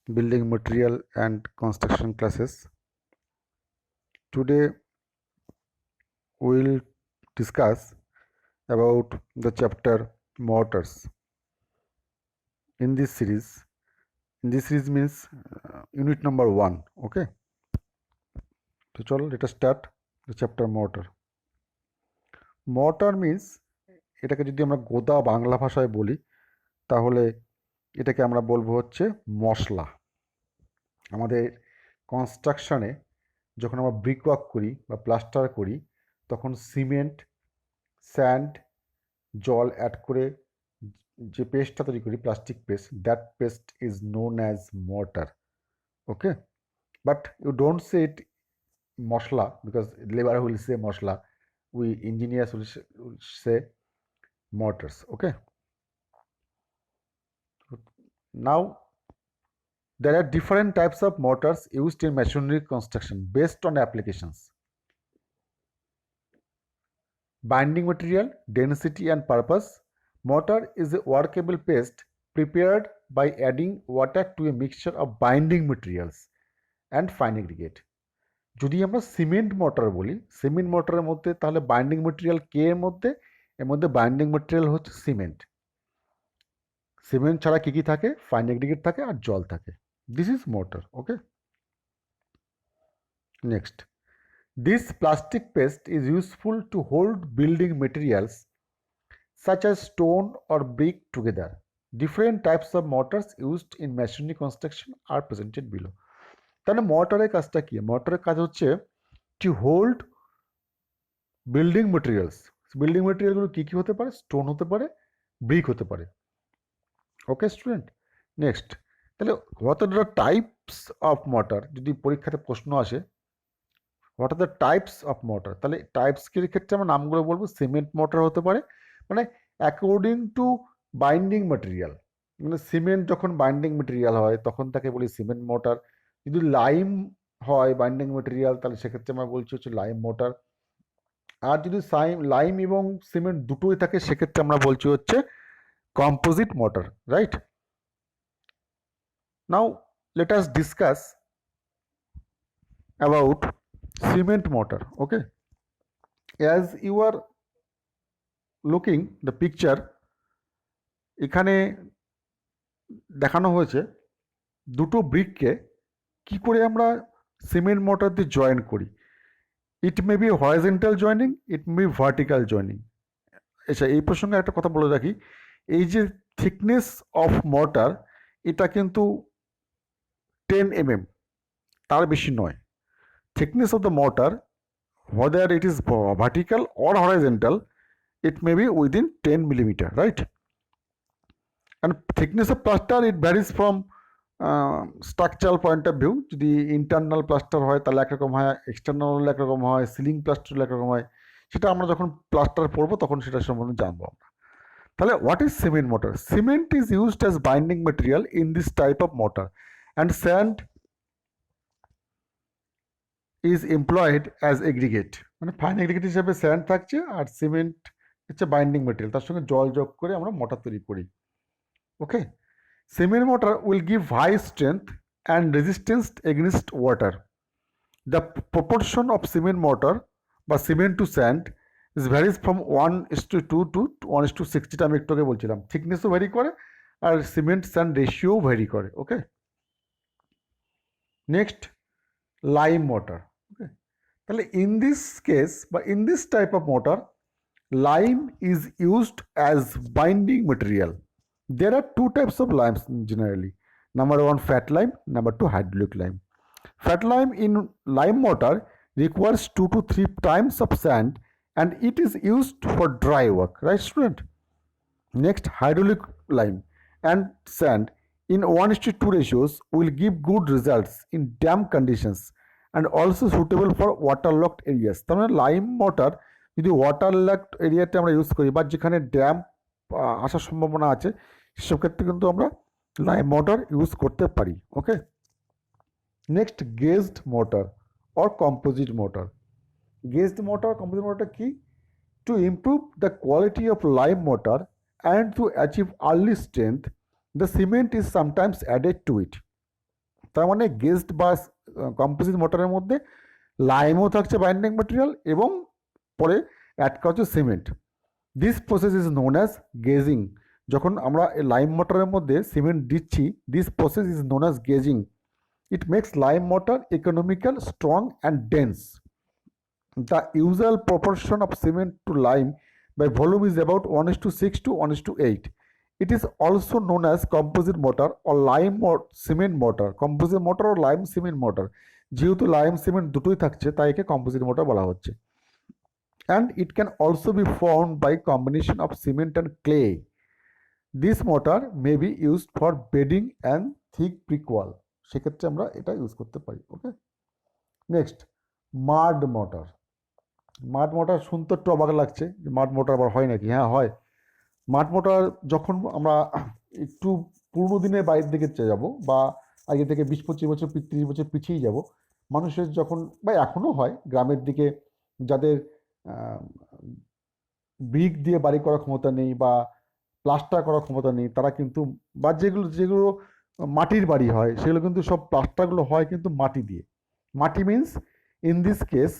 building material and construction classes. Today we will discuss about the chapter mortars in this series. In this series means unit number 1. Okay, so chalo let us start the chapter mortar. Mortar means এটাকে যদি আমরা গোদা বাংলা ভাষায় বলি তাহলে এটাকে আমরা বলবো হচ্ছে মশলা। আমাদের কনস্ট্রাকশনে যখন আমরা ব্রিক ওয়ার্ক করি বা প্লাস্টার করি তখন সিমেন্ট, স্যান্ড, জল অ্যাড করে যে পেস্টটা তৈরি করি, plastic paste, that paste is known as mortar. Okay, but you don't say it masala because labour will say masala, we engineers will say mortars. Okay, now there are different types of mortars used in masonry construction based on applications, binding material, density and purpose. Mortar is a workable paste prepared by adding water to a mixture of binding materials and fine aggregate. যদি আমরা cement motor বলি, cement মোটরের মধ্যে তাহলে binding material কে এর মধ্যে binding material হচ্ছে cement. Cement ছাড়া কি কি থাকে? ফাইন অ্যাগ্রিগেট থাকে আর জল থাকে। This is mortar. Okay, next, this plastic paste is useful to hold building materials such as stone or brick together. Different types of mortars used in masonry construction are presented below. তাহলে মর্টারের কাজটা কি? মর্টারের কাজ হচ্ছে to hold building materials. বিল্ডিং মেটেরিয়ালগুলো কী কী হতে পারে? স্টোন হতে পারে, ব্রিক হতে পারে। ওকে স্টুডেন্ট, নেক্সট, তাহলে what are the types of mortar, যদি পরীক্ষাতে প্রশ্ন আসে what are the types of mortar, তাহলে টাইপসের ক্ষেত্রে আমরা নামগুলো বলবো। সিমেন্ট মর্টার হতে পারে, মানে অ্যাকর্ডিং টু বাইন্ডিং ম্যাটেরিয়াল, মানে সিমেন্ট যখন বাইন্ডিং ম্যাটেরিয়াল হয় তখন তাকে বলি সিমেন্ট মোটর। যদি লাইম হয় বাইন্ডিং ম্যাটেরিয়াল তাহলে সেক্ষেত্রে আমরা বলছি হচ্ছে লাইম মোটর। আর যদি লাইম এবং সিমেন্ট দুটোই থাকে সেক্ষেত্রে আমরা বলছি হচ্ছে composite mortar, right? Now let us discuss about cement mortar. Okay, as you are looking the picture, এখানে দেখানো হয়েছে দুটো ব্রিককে কি করে আমরা সিমেন্ট মোটর দিয়ে জয়েন করি। It may be horizontal joining, it may be vertical joining. আচ্ছা, এই প্রসঙ্গে একটা কথা বলে রাখি, এই যে থিকনেস অফ মোটর এটা কিন্তু 10 mm, তার বেশি নয়। Thickness of the motor whether it is vertical or horizontal, it may be within 10 millimeter, right? And thickness of plaster, it varies from structural point of view. যদি internal plaster হয় তাহলে একরকম হয়, এক্সটার্নাল হলে একরকম হয়, সিলিং প্লাস্টার হলে একরকম হয়। সেটা আমরা যখন প্লাস্টার পড়বো তখন সেটা সম্বন্ধে জানবো আমরা। তাহলে what is cement mortar? Cement is used as binding material in this type of mortar and sand is employed as aggregate, মানে ফাইন এগ্রিগেট হিসাবে স্যান্ড থাকছে আর সিমেন্ট হচ্ছে বাইন্ডিং ম্যাটেরিয়াল, তার সঙ্গে জল যোগ করে আমরা মোটর তৈরি করি। ওকে, cement mortar will give high strength and resistance against water. The proportion of cement mortar বা cement to sand is varies from 1:2 to 1:60, আমি একটু আগে বলছিলাম। থিকনেসও ভ্যারি করে আর সিমেন্ট স্যান্ড রেশিও ভ্যারি করে। ওকে, নেক্সট, লাইম মোটর। ওকে, তাহলে ইন দিস কেস বা in this type of motor lime is used as binding material. There are two types of limes generally. Number one, fat lime. Number two, hydraulic lime. Fat lime in lime mortar requires 2 to 3 times of sand and it is used for dry work, right student? Next, hydraulic lime and sand in 1:2 ratios will give good results in damp conditions and also suitable for waterlogged areas. তার মানে lime motor যদি ওয়াটারলগড এরিয়াতে আমরা use করি বা যেখানে damp আসার সম্ভাবনা আছে সেসব ক্ষেত্রে কিন্তু আমরা লাইম মোটর ইউজ করতে পারি। Okay, next, gauged mortar or composite mortar. Gauged mortar composite mortar কি? To improve the quality of lime mortar and to achieve early strength the cement is sometimes added to it. তার মানে গেজড বা composite মোটরের মধ্যে লাইমও থাকছে binding material এবং পরে add করা হচ্ছে cement. This process is known as gauging. যখন আমরা লাইম মোটরের মধ্যে সিমেন্ট দিচ্ছি, this process is known as gauging. It makes lime mortar economical, strong and dense. The usual proportion of cement to lime by volume is about 1:6 to 1:8. It is also known as composite mortar or lime or cement mortar. Composite mortar or lime cement mortar. যেহেতু lime cement দুটোই থাকছে তাই একে composite motor বলা হচ্ছে। And it can also be formed by combination of cement and clay. This mortar may be used for bedding and thick brick wall. সেক্ষেত্রে আমরা এটা ইউজ করতে পারি। Okay, next মাড motor. মাড মোটর শুনতে একটু অবাক লাগছে যে মাড মোটর আবার হয় নাকি? হ্যাঁ হয়। মাড মোটর যখন আমরা একটু পুরনো দিনের বাইরের দিকে যাব বা আগে থেকে 20-25 বছর 30 বছর পিছিয়ে যাব, মানুষের যখন বা এখনও হয় গ্রামের দিকে যাদের ব্রিক দিয়ে বাড়ি করার ক্ষমতা নেই বা প্লাস্টার করার ক্ষমতা নেই, তারা কিন্তু বা যেগুলো মাটির বাড়ি হয় সেগুলো কিন্তু সব প্লাস্টারগুলো হয় কিন্তু মাটি দিয়ে। মাটি means in this case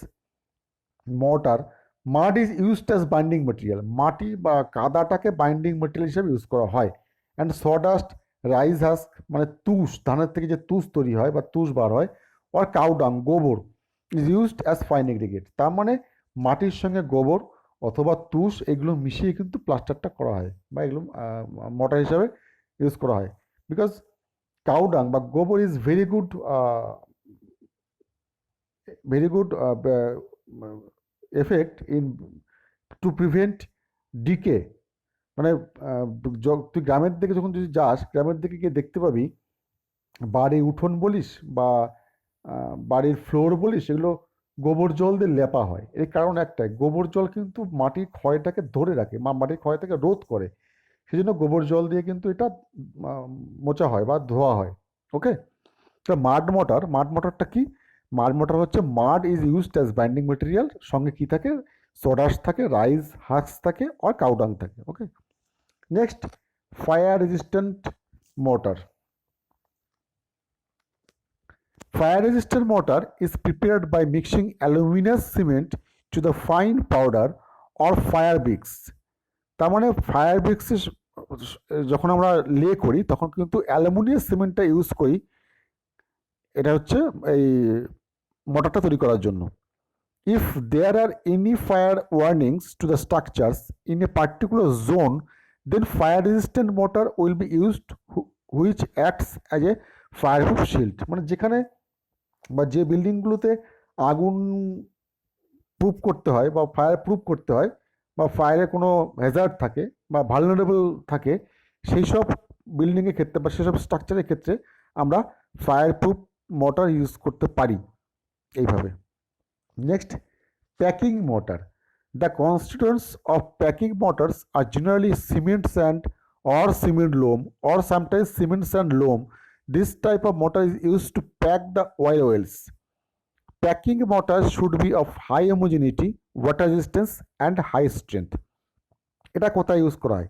mortar, mud is used as binding material. মাটি বা কাদাটাকে বাইন্ডিং ম্যাটেরিয়াল হিসেবে ইউজ করা হয়। অ্যান্ড সডাস্ট, রাইস হাস্ক মানে তুষ, ধানের থেকে যে তুষ তৈরি হয় বা তুষ বার হয়, আর কাউডাং গোবর is used as fine aggregate. তার মানে মাটির সঙ্গে গোবর অথবা তুষ এগুলো মিশিয়ে কিন্তু প্লাস্টারটা করা হয় বা এগুলো মর্টার হিসাবে ইউজ করা হয়। বিকজ কাউডাং বা গোবর is very good effect in to prevent decay. মানে তুই গ্রামের দিকে যখন যদি যাস, গ্রামের দিকে গিয়ে দেখতে পাবি বাড়ির উঠোন বলিস বা বাড়ির ফ্লোর বলিস, এগুলো গোবর জল দিয়ে লেপা হয়। এর কারণ একটাই, গোবর জল কিন্তু মাটির ক্ষয়টাকে ধরে রাখে, মাটির ক্ষয়টাকে রোধ করে, সেই জন্য গোবর জল দিয়ে কিন্তু এটা মোছা হয় বা ধোয়া হয়। ওকে, তো মাড মোটরটা কি? মাড মোটর হচ্ছে mud is used as binding material, সঙ্গে কি থাকে? সোডাস থাকে, রাইস হাস্ক থাকে আর কাউডাং থাকে। Okay, next fire resistant mortar. Fire resistant mortar is prepared by mixing aluminous cement to the fine powder or fire bricks. তার মানে ফায়ার ব্রিক্স যখন আমরা লে করি তখন কিন্তু অ্যালুমিনিয়াম সিমেন্টটা ইউজ করি, এটা হচ্ছে এই মোটরটা তৈরি করার জন্য। If there are any fire warnings to the structures in a particular zone, then fire resistant mortar will be used which acts as a fireproof shield. মানে যেখানে বা যে বিল্ডিংগুলোতে আগুন প্রুফ করতে হয় বা ফায়ার প্রুফ করতে হয় বা ফায়ারে কোনো হ্যাজার্ড থাকে বা ভালনারেবল থাকে, সেই সব বিল্ডিংয়ের ক্ষেত্রে বা সেসব স্ট্রাকচারের ক্ষেত্রে আমরা ফায়ার প্রুফ মোটর ইউজ করতে পারি এইভাবে। Next packing mortar. The constituents of packing mortars are generally cement sand or cement loam or sometimes cement sand loam. This type of mortar is used to pack the oil wells. Packing mortar should be of high homogeneity, water resistance and high strength. এটা কোথায় use করা হয়?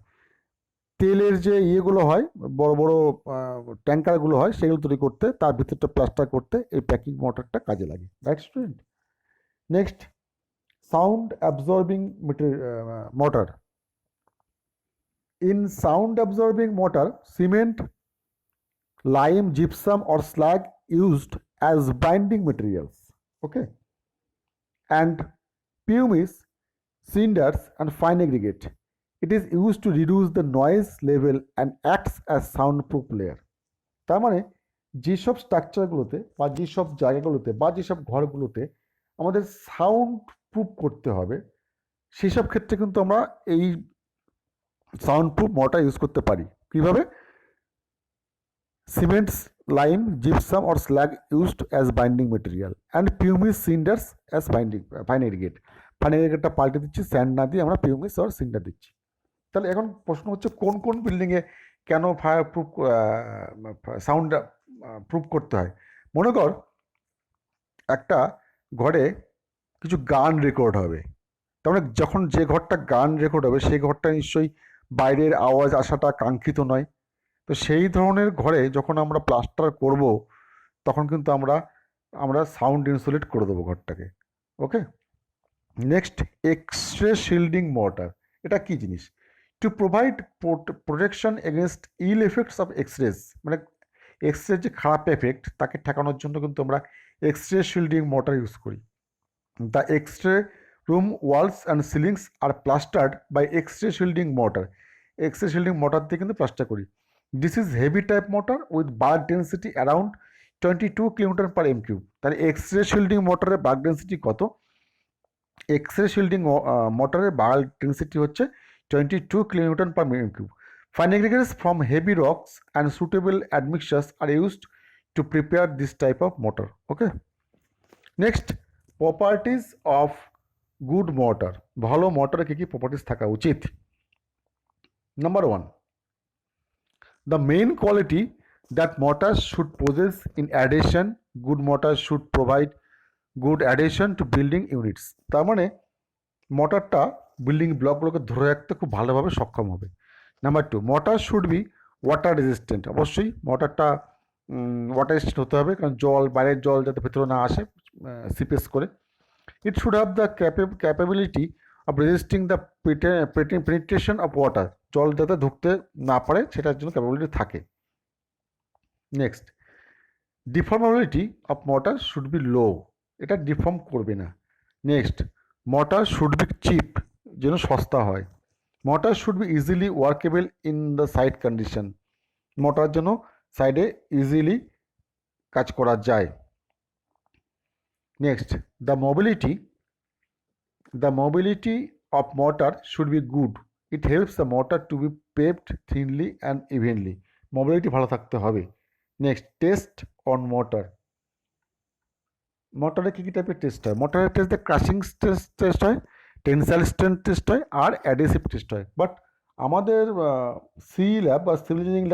তেলের যে ইয়েগুলো হয়, বড় বড় ট্যাঙ্কারগুলো হয়, সেগুলো তৈরি করতে, তার ভিতরটা প্লাস্টার করতে এই প্যাকিং মোটরটা কাজে লাগে। Right student? Next sound absorbing motor. In sound absorbing mortar, cement, lime, gypsum or slag used as binding materials. Okay, and pumice, cinders and fine aggregate. It is used to reduce the noise level and acts as soundproof layer. তার মানে যেসব স্ট্রাকচারগুলোতে বা যেসব জায়গাগুলোতে বা যেসব ঘরগুলোতে আমাদের sound proof করতে হবে, সেসব ক্ষেত্রে কিন্তু আমরা এই সাউন্ড প্রুফ মোটর ইউজ করতে পারি। কীভাবে? Cements, lime, gypsum or slag used as binding material and pumice cinders as fine aggregate. Fine এগ্রিগেটটা পাল্টে দিচ্ছি, স্যান্ড না দিয়ে আমরা পিউমিস আর সিন্ডার দিচ্ছি। তাহলে এখন প্রশ্ন হচ্ছে কোন কোন বিল্ডিংয়ে কেন ফায়ার প্রুফ সাউন্ড প্রুফ করতে হয়? মনে কর একটা ঘরে কিছু গান রেকর্ড হবে, তার মানে যখন যে ঘরটা গান রেকর্ড হবে সেই ঘরটা নিশ্চয়ই বাইরের আওয়াজ আসাটা কাঙ্ক্ষিত নয়। তো সেই ধরনের ঘরে যখন আমরা প্লাস্টার করব, তখন কিন্তু আমরা সাউন্ড ইনসুলেট করে দেবো ঘরটাকে। Okay, next x-ray shielding mortar. এটা কি জিনিস? To provide protection against ill effects of x-rays, মানে এক্সরের যে খারাপ এফেক্ট তাকে ঠেকানোর জন্য কিন্তু আমরা এক্সরে শিল্ডিং মর্টার ইউজ করি। The x-ray room walls and ceilings are plastered by x-ray shielding mortar. X-ray shielding mortar দিয়ে কিন্তু প্লাস্টার করি। This is heavy type mortar with bulk density around 22 kilometre per m cube. তাহলে x-ray shielding মোটরের bulk density কত? X-ray shielding মোটরের bulk density হচ্ছে 22 kilometre per m cube. Fine aggregates from heavy rocks and suitable admixtures are used to prepare this type of mortar. Okay. Next, properties of good mortar. ভালো মোটরে কী কী properties থাকা উচিত? Number 1, the main quality that mortars should possess in addition, good mortars should provide good addition to building units. তার মানে মোটরটা building ব্লকগুলোকে ধরে রাখতে খুব ভালোভাবে সক্ষম হবে। Number 2, motor should B water resistant. অবশ্যই মোটরটা ওয়াটার রেজিস্ট্যান্ট হতে হবে, কারণ জল, বাইরের জল যাতে ভেতরে না আসে সিপেস করে। It should have the capability of resisting the penetration of water. জল যাতে ঢুকতে না পারে সেটার জন্য ক্যাপাবিলিটি থাকে। Next, deformability of mortar should be low, এটা ডিফর্ম করবে না। Next, mortar should be cheap, যেন সস্তা হয়। Mortar should be easily workable in the site condition, mortar যেন সাইডে ইজিলি কাজ করা যায়। Next, the mobility of mortar should be good, it helps the motor to be paved thinly and evenly. Mobility ভালো থাকতে হবে। Next, test on mortar. মোটরে কী কী টাইপের টেস্ট হয়? মোটরের টেস্ট দ্য ক্রাশিং টেস্ট হয়, টেনসাইল স্ট্রেন্থ টেস্ট হয়, আর অ্যাডহেসিভ টেস্ট হয়। বাট আমাদের সি ল্যাব বা সিভিল ইঞ্জিনিয়ারিং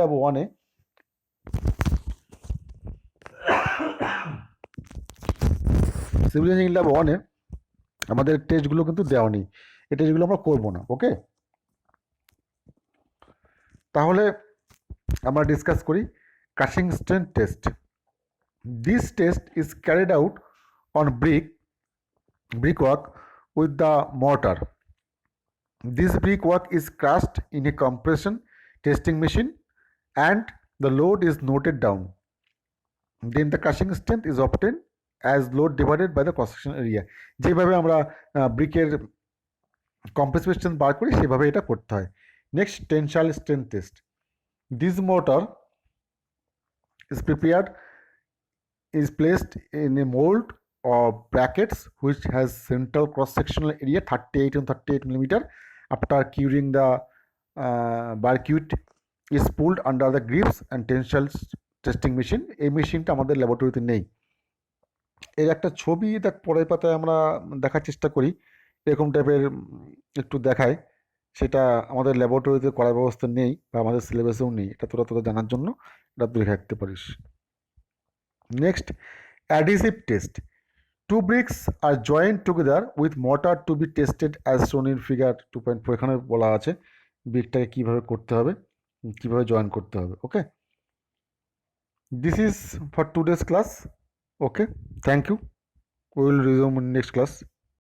ল্যাব 1-এ আমাদের টেস্টগুলো কিন্তু দেওয়া নেই, এই টেস্টগুলো আমরা করবো না। ওকে, তাহলে আমরা ডিসকাস করি crushing strength test. This test is carried out on brickwork with the mortar. This brickwork is crushed in a compression testing machine and the load is noted down. Then the crushing strength is obtained as load divided by the cross section area. যেভাবে আমরা ব্রিকের কম্প্রেসন বার করি সেভাবে এটা করতে হয়। Next, tensile strength test. This motor is placed in a mold or brackets which has central cross-sectional area 38 and 38 millimeter. After curing, the barcute is pulled under the grips and tensile testing machine. এই মেশিনটা আমাদের ল্যাবরেটরিতে নেই। এর একটা ছবি পরের পাতায় আমরা দেখার চেষ্টা করি, এরকম টাইপের একটু দেখায়, সেটা আমাদের ল্যাবরেটরিতে করার ব্যবস্থা নেই বা আমাদের সিলেবাসেও নেই। এটা তোরা জানার জন্য এটা তুই রাখতে পারিস। Next, adhesive test. Two bricks are joined together with mortar to be tested as shown in figure 2.4. এখানে বলা আছে ব্রিকটাকে কিভাবে করতে হবে, কিভাবে জয়েন করতে হবে। ওকে, this is for today's class. Okay, thank you. We will resume in next class.